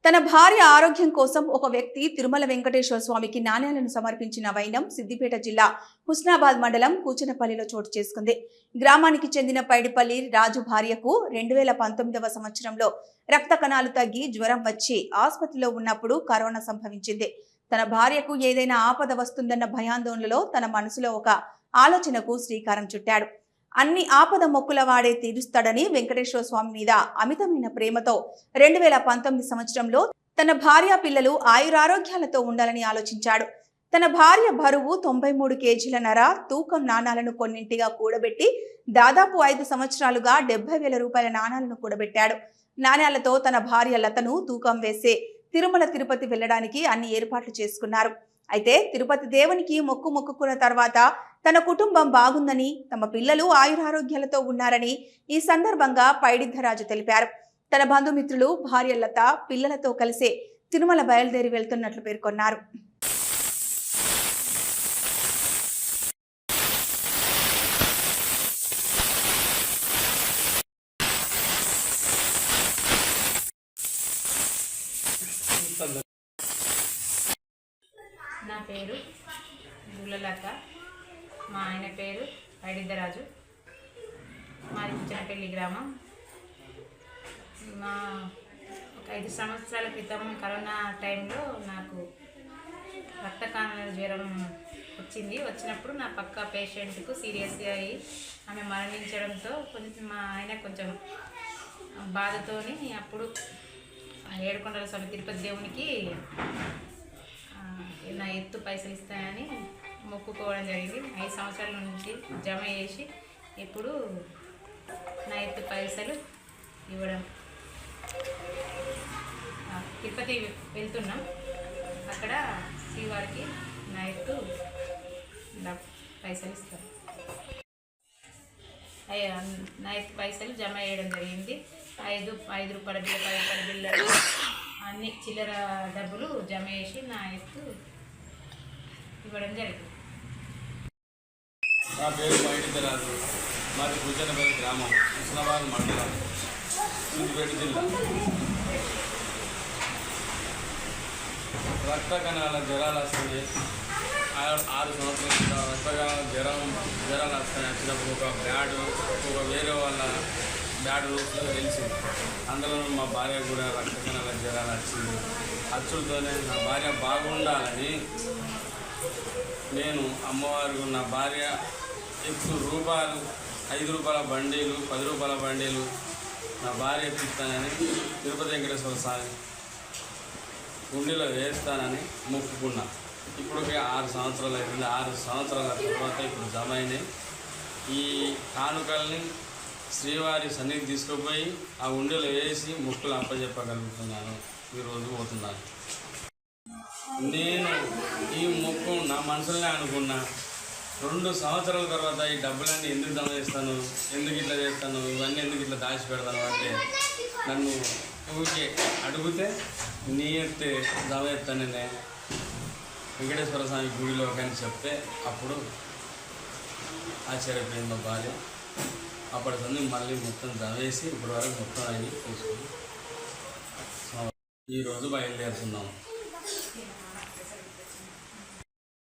తన భార్య ఆరోగ్యం కోసం ఒక వ్యక్తి తిరుమల వెంకటేశ్వర స్వామికి నాణ్యాలను సమర్పించిన వైనం సిద్దిపేట జిల్లా హుస్నాబాద్ మండలం కూచనపల్లిలో చోటు చేసుకుంది. గ్రామానికి చెందిన పైడిపల్లి రాజు భార్యకు 2019వ సంవత్సరంలో రక్త కణాలు తగ్గి జ్వరం వచ్చి ఆసుపత్రిలో ఉన్నప్పుడు కరోనా సంభవించింది. తన భార్యకు ఏదైనా ఆపద వస్తుందన్న భయాందోళనలో తన మనసులో ఒక ఆలోచనకు శ్రీకారం చుట్టాడు. అన్ని ఆపద మొక్కుల వాడే తీరుస్తాడని వెంకటేశ్వర స్వామి మీద అమితమైన ప్రేమతో 2019 సంవత్సరంలో తన భార్య పిల్లలు ఆయురారోగ్యాలతో ఉండాలని ఆలోచించాడు. తన భార్య బరువు 93 కేజీలన్నర తూకం నాణాలను కొన్నింటిగా కూడబెట్టి దాదాపు 5 సంవత్సరాలుగా 70,000 రూపాయల నాణాలను కూడబెట్టాడు. నాణ్యాలతో తన భార్య లతను తూకం వేసే తిరుమల తిరుపతి వెళ్లడానికి అన్ని ఏర్పాట్లు చేసుకున్నారు. అయితే తిరుపతి దేవునికి మొక్కుకున్న తర్వాత తన కుటుంబం బాగుందని, తమ పిల్లలు ఆయురారోగ్యాలతో ఉన్నారని ఈ సందర్భంగా పైడిద్దరాజు తెలిపారు. తన బంధుమిత్రులు భార్య లత పిల్లలతో కలిసి తిరుమల బయలుదేరి వెళ్తున్నట్లు పేర్కొన్నారు. నా పేరు గుళ్ళలత, మా ఆయన పేరు పైడిద్దరాజు, మాది కూచనపల్లి గ్రామం. మా ఒక 5 సంవత్సరాల క్రితం కరోనా టైంలో నాకు రక్త కణాల జ్వరం వచ్చినప్పుడు నా పక్క పేషెంట్కు సీరియస్గా అయ్యి ఆమె మరణించడంతో కొంచెం మా ఆయన కొంచెం బాధతోని అప్పుడు ఏడుకొండల స్వామి తిరుపతి దేవునికి నా ఎత్తు పైసలు ఇస్తానని మొక్కుకోవడం జరిగింది. 5 సంవత్సరాల నుంచి జమ చేసి ఇప్పుడు నా ఎత్తు పైసలు ఇవ్వడం. తిరుపతి వెళ్తున్నాం, అక్కడ శ్రీవారికి నా ఎత్తు పైసలు ఇస్తాను. నా ఎత్తు పైసలు జమ చేయడం జరిగింది. 5 రూపాయల బిల్ల, 10 రూపాయల బిల్లలు అన్ని చిల్లర డబ్బులు జమ చేసి నా ఎత్తు ఇవ్వడం జరిగింది. నా పేరు పైడిద్దరాజు, మాది కూచనపల్లి గ్రామం, హుస్నాబాద్ మండలం, సిద్దిపేట జిల్లా. రక్త కణాల జ్వరాలు వస్తున్నాయి. 6 సంవత్సరాల రక్త కణాల జ్వరాలు వచ్చినప్పుడు ఒక వేరే వాళ్ళ బ్యాడ్ రూట్లో తెలిసింది. అందులో మా భార్య కూడా రక్త కణాల జ్వరాలు వచ్చింది. అచ్చులతోనే నా భార్య బాగుండాలని నేను అమ్మవారికి నా భార్య ఎప్పుడు రూపాయలు 5 రూపాయల బండీలు, 10 రూపాయల బండీలు నా భార్య ఎత్తిస్తానని తిరుపతి వెంకటేశ్వర స్వామి గుండెలో వేస్తానని మొక్కుకున్నా. ఇప్పటికే 6 సంవత్సరాలు అయిపోయింది. 6 సంవత్సరాల తర్వాత ఇప్పుడు జమ అయినాయి. ఈ కానుకల్ని శ్రీవారి సన్నిధికి తీసుకుపోయి ఆ ఉండెలో వేసి మొక్కులు అప్పచెప్పగలుగుతున్నాను. ఈరోజు పోతున్నాను. నేను ఈ మొక్కు నా మనసులోనే అనుకున్నా. 2 సంవత్సరాల తర్వాత ఈ డబ్బులన్నీ ఎందుకు జమ చేస్తాను, ఎందుకు ఇట్లా చేస్తాను, ఇవన్నీ ఎందుకు ఇట్లా దాచి పెడతాను అంటే నన్ను ఊరికే అడిగితే నీ ఎత్తే జమ చేస్తాననే వెంకటేశ్వర స్వామి గుడిలో కానీ చెప్తే అప్పుడు ఆశ్చర్యపోయింది మా భార్య. అప్పటి సంది మళ్ళీ మొత్తం జమ వేసి ఇప్పటి వరకు మొత్తం అయ్యి తీసుకుని ఈరోజు బయలుదేరుతున్నాము.